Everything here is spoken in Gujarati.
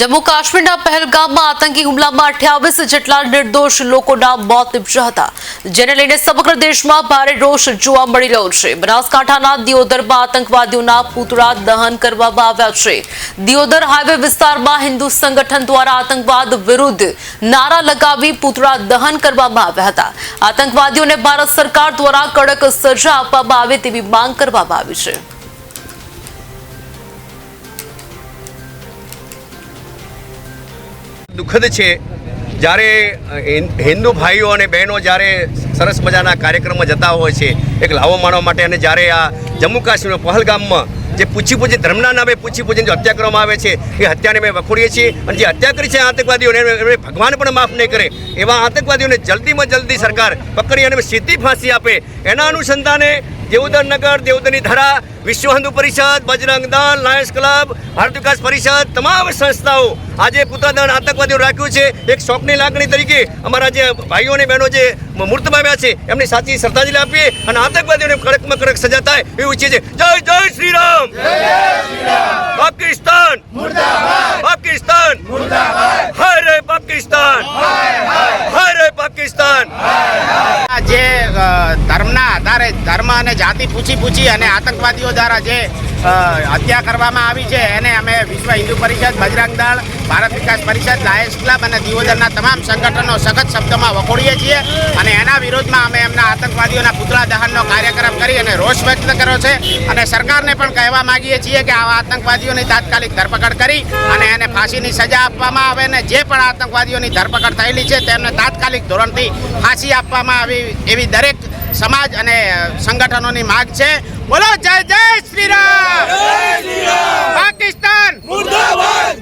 જમ્મુ કાશ્મીરના પહેલગામમાં આતંકી હુમલામાં 28 જેટલા નિર્દોષ લોકોના મોત નીપજ્યા હતા, જેને લઈને સમગ્ર દેશમાં ભારે રોષ જોવા મળી રહ્યો છે। બનાસકાંઠાના દિયોદરમાં આતંકવાદીઓના પૂતળા દહન કરવામાં આવ્યા છે। દિયોદર હાઈવે વિસ્તારમાં હિન્દુ સંગઠન દ્વારા આતંકવાદ વિરુદ્ધ નારા લગાવી પૂતળા દહન કરવામાં આવ્યા હતા। આતંકવાદીઓને ભારત સરકાર દ્વારા કડક સજા આપવામાં આવે તેવી માંગ કરવામાં આવી છે। દુઃખદ છે જ્યારે હિન્દુ ભાઈઓ અને બહેનો જ્યારે સરસ મજાના કાર્યક્રમમાં જતા હોય છે એક લાવો માણવા માટે, અને જ્યારે આ જમ્મુ કાશ્મીરના પહલગામમાં જે પૂછી ધર્મના નામે પૂછી જો હત્યા કરવામાં આવે છે એ હત્યાને અમે વખોડીએ છીએ। અને જે હત્યા કરી છે આતંકવાદીઓને એમને ભગવાન પણ માફ નહીં કરે। એવા આતંકવાદીઓને જલ્દીમાં જલ્દી સરકાર પકડી અને સીધી ફાંસી આપે। એના અનુસંધાને દેવોદર નગર, દેવોદરની ધરા, વિશ્વ હિન્દુ પરિષદ, બજરંગ દળ, લાયન્સ ક્લબ, ભારત વિકાસ પરિષદ, તમામ સંસ્થાઓ આજે પૂતળાદહન આતંકવાદીઓ રાખ્યું છે। એક શોકની લાગણી તરીકે અમારા જે ભાઈઓ અને બહેનો જે મૃત પામ્યા છે એમની સાચી શ્રદ્ધાંજલિ આપીએ અને આતંકવાદીઓને કડકમાં કડક સજા થાય એવું ઈચ્છીએ છીએ। જય જય શ્રી રામ, પાકિસ્તાન મુર્દાબાદ, પાકિસ્તાન મુર્દાબાદ, હાય પાકિસ્તાન, હાય પાકિસ્તાન। જે ધર્મના આધારે ધર્મ અને જાતિ પૂછી અને આતંકવાદીઓ દ્વારા જે હત્યા કરવામાં આવી છે એને અમે વિશ્વ હિન્દુ પરિષદ, બજરંગ દળ, ભારત વિકાસ પરિષદ, લાયન્સ ક્લબ અને દિયોદરના તમામ સંગઠનો સખત શબ્દોમાં વખોડીએ છીએ અને એના વિરોધમાં અમે એમના આતંકવાદીઓના પૂતળા દહનનો કાર્યક્રમ કરી અને રોષ વ્યક્ત કર્યો છે। અને સરકારને પણ કહેવા માંગીએ છીએ કે આવા આતંકવાદીઓની તાત્કાલિક ધરપકડ કરી અને એને ફાંસીની સજા આપવામાં આવે અને જે પણ આતંકવાદીઓની ધરપકડ થયેલી છે તેમને તાત્કાલિક ધોરણથી ફાંસી આપવામાં આવે એવી દરેક સમાજ અને સંગઠનોની માંગ છે। બોલો જય જય શ્રી રામ, પાકિસ્તાન મુર્દાબાદ।